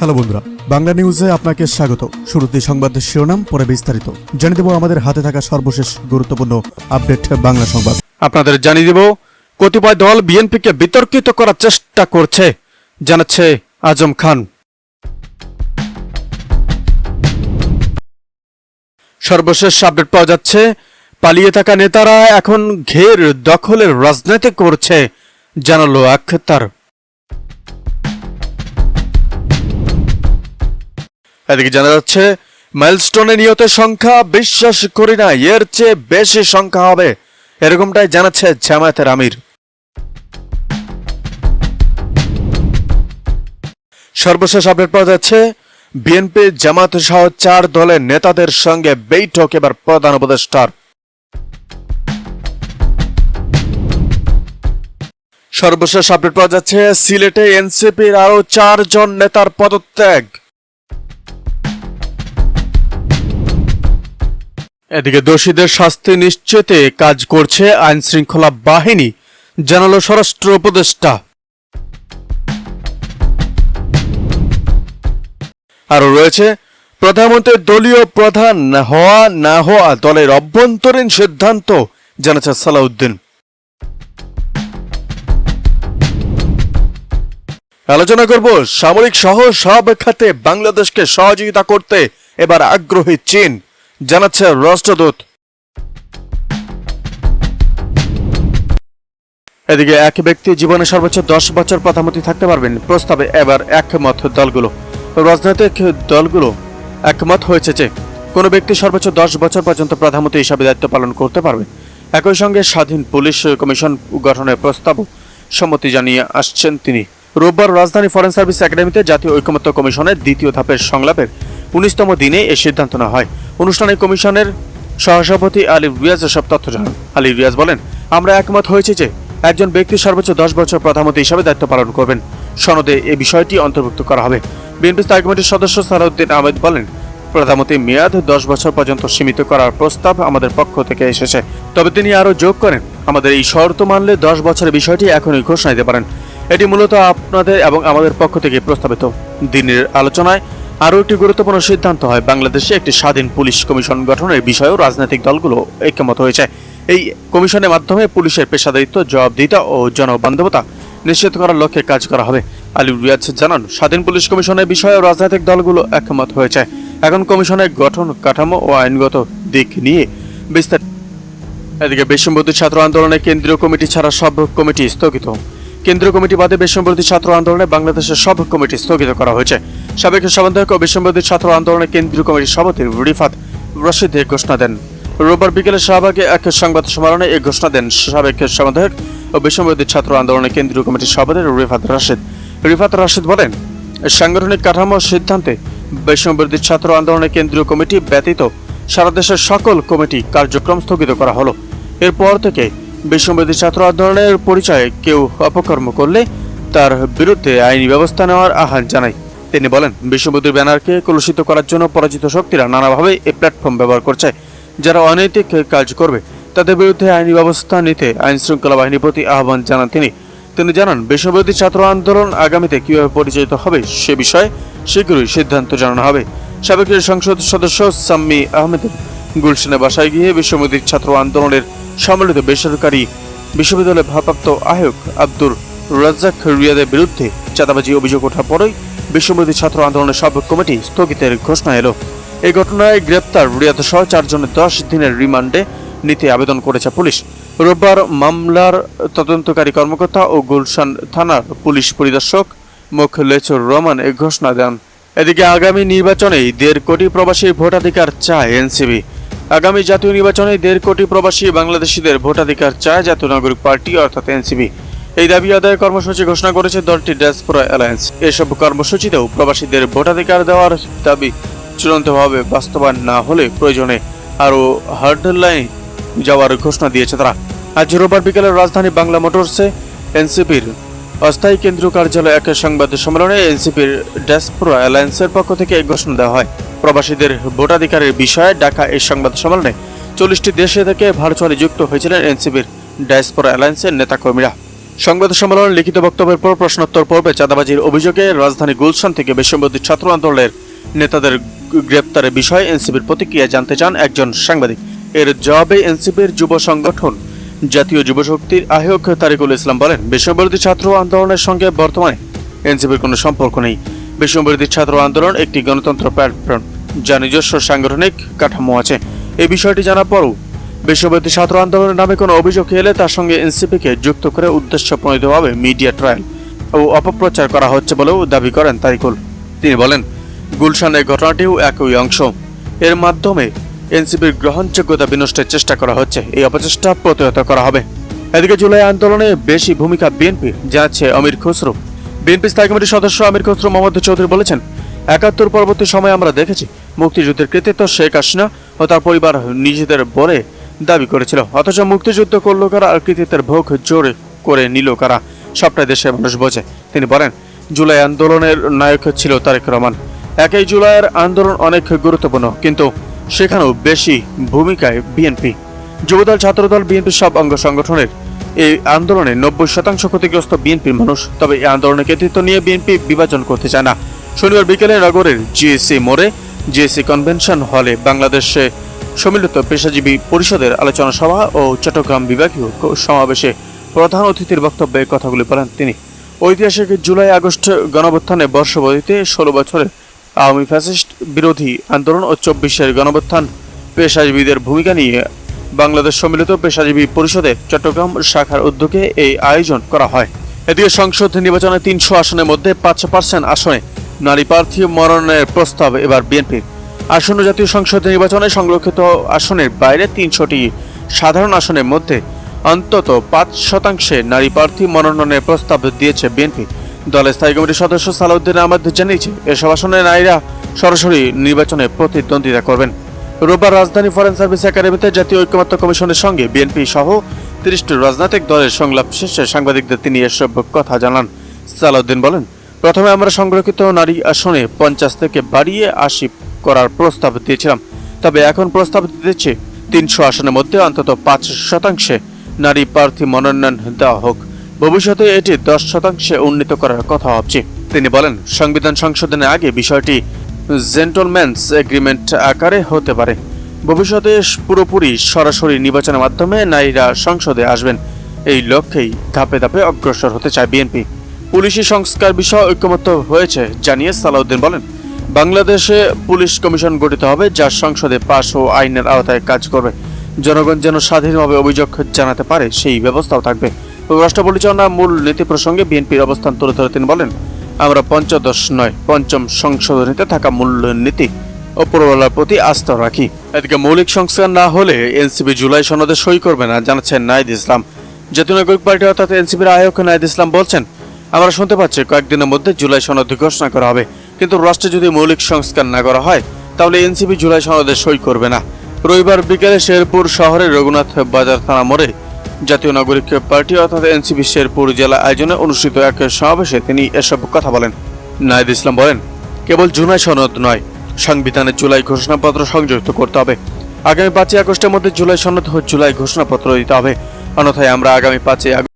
Hello বন্ধুরা, বাংলা নিউজে আপনাকে স্বাগত। শুরুতে সংবাদের শিরোনাম, পরে বিস্তারিত জানিয়ে দেব আমাদের হাতে থাকা সর্বশেষ গুরুত্বপূর্ণ আপডেট বাংলা সংবাদ। আপনাদের জানিয়ে দেব কতিপয় দল বিএনপিকে বিতর্কিত করার চেষ্টা করছে, জানাচ্ছে আজম খান। সর্বশেষ আপডেট পাওয়া যাচ্ছে, পালিয়ে থাকা নেতারা এখন ঘের দখলের রাজনীতি করছে, জানালো আখতার। এদিকে জানা যাচ্ছে মাইলস্টোনে নিহতের সংখ্যা বিশ্বাস করি না, এর চেয়ে বেশি সংখ্যা হবে, এরকমটাই জানাচ্ছে জামায়াতের আমির। সর্বশেষ আপডেট পাওয়া যাচ্ছে, বিএনপি জামায়াত সহ 4 দলের নেতাদের সঙ্গে বৈঠক এবার প্রধান উপদেষ্টার। সর্বশেষ আপডেট পাওয়া যাচ্ছে, সিলেটে এনসিপির আরো 4 জন নেতার পদত্যাগ। এদিকে দোষীদের শাস্তি নিশ্চিতে কাজ করছে আইন শৃঙ্খলা বাহিনী, জানালো স্বরাষ্ট্র উপদেষ্টা। আরো রয়েছে, প্রধানমন্ত্রীর দলীয় প্রধান হওয়া না হওয়া দলের অভ্যন্তরীণ সিদ্ধান্ত, জানাচ্ছে সালাউদ্দিন। আলোচনা করব সামরিক সহ সব খাতে বাংলাদেশকে সহযোগিতা করতে এবার আগ্রহী চীন, জানাচ্ছে রাষ্ট্রদূত। এদিকে এক ব্যক্তি জীবনে সর্বোচ্চ 10 বছর প্রধানমন্ত্রী থাকতে পারবেন প্রস্তাবে এবার একমত দলগুলো। রাজনৈতিক দলগুলো একমত হয়েছে যে কোনো ব্যক্তি সর্বোচ্চ 10 বছর পর্যন্ত প্রধানমন্ত্রী হিসাবে দায়িত্ব পালন করতে পারবে। একই সঙ্গে স্বাধীন পুলিশ কমিশন গঠনের প্রস্তাবও সম্মতি জানিয়ে আসছেন তিনি। রোববার রাজধানী ফরেন সার্ভিস একাডেমিতে জাতীয় ঐকমত্য কমিশনের দ্বিতীয় ধাপের সংলাপের 19তম দিনে এ সিদ্ধান্ত নেওয়া হয়। অনুষ্ঠানে কমিশনের সহসভাপতি আলী রিয়াজ এসব তথ্য জানান। আলী রিয়াজ বলেন, আমরা একমত হয়েছি যে একজন ব্যক্তি সর্বোচ্চ 10 বছর প্রধানমন্ত্রী হিসাবে দায়িত্ব পালন করবেন। সনদে এই বিষয়টি অন্তর্ভুক্ত করা হবে। বিএনপি স্থায়ী কমিটির সদস্য সালাউদ্দিন আহমেদ বলেন, প্রধানমন্ত্রী মেয়াদ 10 বছর পর্যন্ত সীমিত করার প্রস্তাব আমাদের পক্ষ থেকে এসেছে। তবে তিনি আরও যোগ করেন, আমাদের এই শর্ত মানলে 10 বছরের বিষয়টি এখনই ঘোষণা দিতে পারেন। এটি মূলত আপনাদের এবং আমাদের পক্ষ থেকে প্রস্তাবিত। দিনের আলোচনায় আরও একটি গুরুত্বপূর্ণ সিদ্ধান্ত হয়, বাংলাদেশে একটি স্বাধীন পুলিশ কমিশন গঠনের বিষয়েও রাজনৈতিক দলগুলো ঐক্যমত হয়েছে। এই কমিশনের মাধ্যমে পুলিশের পেশাদারিত্ব, জবাবদিহিতা ও জনবান্ধবতা নিশ্চিত করার লক্ষ্যে কাজ করা হবে। আলী রিয়াজ জানান, স্বাধীন পুলিশ কমিশনের বিষয়েও রাজনৈতিক দলগুলো একমত হয়েছে। এখন কমিশনের গঠন কাঠামো ও আইনগত দিক নিয়ে বিস্তারিত। এদিকে বিশ্ববিদ্যালয় ছাত্র আন্দোলনের কেন্দ্রীয় কমিটি ছাড়া সব কমিটি স্থগিত। কেন্দ্রীয় কমিটি বাদে বিশ্ববিদ্যালয় ছাত্র আন্দোলনে বাংলাদেশের সব কমিটি স্থগিত করা হয়েছে। সাবেক সমন্বয়ক ও বিশ্ববিদ্যালয় ছাত্র আন্দোলনের কেন্দ্রীয় কমিটির সভাপতি রিফাত রাশিদ এই ঘোষণা দেন। রোববার বিকেলে শাহবাগে এক সংবাদ সম্মেলনে এই ঘোষণা দেন সাবেক সমন্বয়ক ও বিশ্ববিদ্যালয় ছাত্র আন্দোলনের কেন্দ্রীয় কমিটির সভাপতি রিফাত রাশিদ বলেন, সাংগঠনিক কাঠামো সিদ্ধান্তে বিশ্ববিদ্যালয় ছাত্র আন্দোলনের কেন্দ্রীয় কমিটি ব্যতীত সারা দেশের সকল কমিটি কার্যক্রম স্থগিত করা হলো। এরপর থেকে বিশ্ববিদ্যালয় ছাত্র আন্দোলনের পরিচয়ে কেউ অপকর্ম করলে তার বিরুদ্ধে আইনি ব্যবস্থা নেওয়ার আহ্বান জানায়। তিনি বলেন, বিশ্ববিদ্যালয় ব্যানারকে কলুষিত করার জন্য পরাজিত শক্তিরা নানাভাবে এই প্ল্যাটফর্ম ব্যবহার করছে। যারা অনৈতিক কাজ করবে তাদের বিরুদ্ধে আইনি ব্যবস্থা নিতে আইন শৃঙ্খলা বাহিনীর প্রতি আহ্বান জানান তিনি। জানান, বিশ্ববিদ্যালয় ছাত্র আন্দোলন আগামীতে কিভাবে পরিচালিত হবে সে বিষয়ে শীঘ্রই সিদ্ধান্ত জানানো হবে। সাবেক সংসদ সদস্য সাম্মি আহমেদের গুলশানের বাসায় গিয়ে বিশ্ববিদ্যালয় ছাত্র আন্দোলনের সম্মিলিত বেসরকারি বিশ্ববিদ্যালয়ের ভারপ্রাপ্ত আহ্বায়ক আব্দুর রাজ্জাক রিয়াদের বিরুদ্ধে চাঁদাবাজি অভিযোগ ওঠার পরই বিশ্ববিদ্যালয় ছাত্র আন্দোলনের সব কমিটি স্থগিতের ঘোষণা এলো। এই ঘটনায় গ্রেপ্তার রিয়াদ সহ 4 জনের 10 দিনের রিমান্ডে নিতে আবেদন করেছে পুলিশ। রোববার মামলার তদন্তকারী কর্মকর্তা ও গুলশান থানার পুলিশ পরিদর্শক মোখলেছুর রহমান এই ঘোষণা দেন। এদিকে আগামী নির্বাচনে 1.5 কোটি প্রবাসীর ভোটাধিকার চায় এনসিপি। আগামী জাতীয় নির্বাচনে 1.5 কোটি প্রবাসী বাংলাদেশিদের ভোটাধিকার চায় জাতীয় নাগরিক পার্টি অর্থাৎ এনসিপি। এই দাবি আদায়ের কর্মসূচি ঘোষণা করেছে দলটি ডায়াসপোরা অ্যালায়েন্স। এসব কর্মসূচিতেও প্রবাসীদের ভোটাধিকার দেওয়ার দাবি চূড়ান্তভাবে বাস্তবায়ন না হলে প্রয়োজনে আরও হার্ডলাইনে যাওয়ার ঘোষণা দিয়েছে তারা। আজ রোববার বিকেলে রাজধানী বাংলা মোটরসে এনসিপির অস্থায়ী কেন্দ্রীয় কার্যালয়ে এক সংবাদ সম্মেলনে এনসিপির ডায়াসপোরা অ্যালায়েন্সের পক্ষ থেকে এই ঘোষণা দেওয়া হয়। প্রবাসীদের ভোটাধিকারের বিষয়ে ডাকা এই সংবাদ সম্মেলনে 40টি দেশে থেকে ভার্চুয়ালি যুক্ত হয়েছিলেন এনসিপির ডায়াসপোরা অ্যালায়েন্সের নেতাকর্মীরা। সংবাদ সম্মেলনে লিখিত বক্তব্যের পর প্রশ্নোত্তর পর্বে চাঁদাবাজির অভিযোগে রাজধানী গুলশান থেকে বিশ্ববিদ্যালয় ছাত্র আন্দোলনের নেতাদের গ্রেপ্তারের বিষয়ে এনসিপির প্রতিক্রিয়া জানতে চান একজন সাংবাদিক। এর জবাবে এনসিপির যুব সংগঠন জাতীয় যুবশক্তির আহ্বায়ক তারিকুল ইসলাম বলেন, বিশ্ববিরোধী ছাত্র আন্দোলনের সঙ্গে বর্তমানে এনসিপির কোনো সম্পর্ক নেই। বিশ্ববিরোধী ছাত্র আন্দোলন একটি গণতন্ত্র প্ল্যাটফর্ম, যা নিজস্ব সাংগঠনিক কাঠামো আছে। এই বিষয়টি জানার পরও বিশ্ববিরোধী ছাত্র আন্দোলনের নামে কোনো অভিযোগ এলে তার সঙ্গে এনসিপিকে যুক্ত করে উদ্দেশ্য প্রণীতভাবে মিডিয়া ট্রায়াল ও অপপ্রচার করা হচ্ছে বলেও দাবি করেন তারিকুল। তিনি বলেন, গুলশানের ঘটনাটিও একই অংশ। এর মাধ্যমে এনসিপির গ্রহণযোগ্যতা বিনষ্টের চেষ্টা করা হচ্ছে। এই অপচেষ্টা প্রতিহত করা হবে। এদিকে জুলাই আন্দোলনে বেশি ভূমিকা বিএনপির, জানাচ্ছে আমির খসরু। বিএনপি স্থায়ী কমিটির সদস্য আমির খসরু মোহাম্মদ চৌধুরী বলেছেন, ৭১ পরবর্তী সময়ে আমরা দেখেছি মুক্তিযুদ্ধের কৃতিত্ব শেখ হাসিনা ও তার পরিবার নিজেদের বলে দাবি করেছিল, অথচ মুক্তিযুদ্ধ করল কারা আর কৃতিত্বের ভোগ জোরে করে নিল কারা, সবটাই দেশের মানুষ বোঝে। তিনি বলেন, জুলাই আন্দোলনের নায়ক ছিল তারেক রহমান। একই জুলাইয়ের আন্দোলন অনেক গুরুত্বপূর্ণ, কিন্তু সেখানেও বেশি ভূমিকায় বিএনপি। যুবদল, ছাত্রদল, বিএনপির সব অঙ্গ সংগঠনের এই আন্দোলনে ৯০% ক্ষতিগ্রস্ত বিএনপির মানুষ। তবে এই আন্দোলনের কৃতিত্ব নিয়ে বিএনপি বিভাজন করতে চায় না। শনিবার বিকেলে নগরের জিএসসি মোড়ে জিএসসি কনভেনশন হলে বাংলাদেশে সম্মিলিত পেশাজীবী পরিষদের আলোচনা সভা ও চট্টগ্রাম বিভাগীয় সমাবেশে প্রধান অতিথির বক্তব্যে কথাগুলি বলেন তিনি। ঐতিহাসিক জুলাই আগস্ট গণঅভ্যুত্থানে বর্ষপূর্তিতে ১৬ বছরের আওয়ামী ফ্যাসিস্ট বিরোধী আন্দোলন ও ২৪-এর গণঅভ্যুত্থান পেশাজীবীদের ভূমিকা নিয়ে বাংলাদেশ সম্মিলিত পেশাজীবী পরিষদের চট্টগ্রাম শাখার উদ্যোগে এই আয়োজন করা হয়। এদিকে সংসদ নির্বাচনে ৩০০ আসনের মধ্যে ৫% আসনে নারী প্রার্থী মনোনয়নের প্রস্তাব এবার বিএনপির। আসন্ন জাতীয় সংসদ নির্বাচনে সংরক্ষিত আসনের বাইরে ৩০০টি সাধারণ আসনের মধ্যে অন্তত ৫% নারী প্রার্থী মনোনয়নের প্রস্তাব দিয়েছে বিএনপি। দলের স্থায়ী কমিটির সদস্য সালাউদ্দিন আহমেদ জানিয়েছে, এসব আসনে নারীরা সরাসরি নির্বাচনে প্রতিদ্বন্দ্বিতা করবেন। রোববার রাজধানী ফরেন সার্ভিস একাডেমিতে জাতীয় ঐক্যমত্য কমিশনের সঙ্গে বিএনপি সহ ৩০টি রাজনৈতিক দলের সংলাপ শেষে সাংবাদিকদের তিনি এসব কথা জানান। সালাউদ্দিন বলেন, প্রথমে আমরা সংরক্ষিত নারী আসনে ৫০ থেকে বাড়িয়ে ৮০ করার প্রস্তাব দিয়েছিলাম, তবে এখন প্রস্তাব দিতেছে ৩০০ আসনের মধ্যে অন্তত ৫% নারী প্রার্থী মনোনয়ন দেওয়া হোক। ভবিষ্যতে এটি ১০% উন্নীত করার কথা ভাবছি। তিনি বলেন, সংবিধান সংশোধনের আগে বিষয়টি জেন্টলম্যানস এগ্রিমেন্ট আকারে হতে পারে। ভবিষ্যতে পুরোপুরি সরাসরি নির্বাচনের মাধ্যমে নারীরা সংসদে আসবেন, এই লক্ষ্যেই ধাপে ধাপে অগ্রসর হতে চায় বিএনপি। পুলিশি সংস্কার বিষয়ে ঐক্যমত্য হয়েছে জানিয়ে সালাউদ্দিন বলেন, বাংলাদেশে পুলিশ কমিশন গঠিত হবে, যা সংসদে পাস ও আইনের আওতায় কাজ করবে। জনগণ যেন স্বাধীনভাবে অভিযোগ জানাতে পারে, সেই ব্যবস্থাও থাকবে। রাষ্ট্র পরিচালনা মূল নীতি প্রসঙ্গে বিএনপির অবস্থান তুলে ধরে তিনি বলেন, আমরা পঞ্চদশ নয়, পঞ্চম সংশোধনীতে থাকা মূলনীতি উপরওয়ালার প্রতি আস্থা রাখি। এদিকে মৌলিক সংস্কার না হলে এনসিপি জুলাই সনদে সই করবে না, জানাচ্ছেন নাহিদ ইসলাম। জাতীয় নাগরিক পার্টি অর্থাৎ এনসিপির আহ্বায়ক নাহিদ ইসলাম বলছেন, আমরা শুনতে পাচ্ছি কয়েকদিনের মধ্যে জুলাই সনদ ঘোষণা করা হবে, কিন্তু রাষ্ট্রে যদি মৌলিক সংস্কার না করা হয় তাহলে এনসিপি জুলাই সনদে সই করবে না। রবিবার বিকেলে শেরপুর শহরের রঘুনাথ বাজার থানা মোড়ে জাতীয় নাগরিক পার্টি অর্থাৎ এনসিপি শেরপুর জেলা আয়োজনে অনুষ্ঠিত এক সমাবেশে তিনি এসব কথা বলেন। নাহিদ ইসলাম বলেন, কেবল জুলাই সনদ নয়, সংবিধানে জুলাই ঘোষণাপত্র সংযুক্ত করতে হবে। আগামী ৫ই আগস্টের মধ্যে জুলাই সনদ ও জুলাই ঘোষণাপত্র দিতে হবে, অন্যথায় আমরা আগামী ৫ই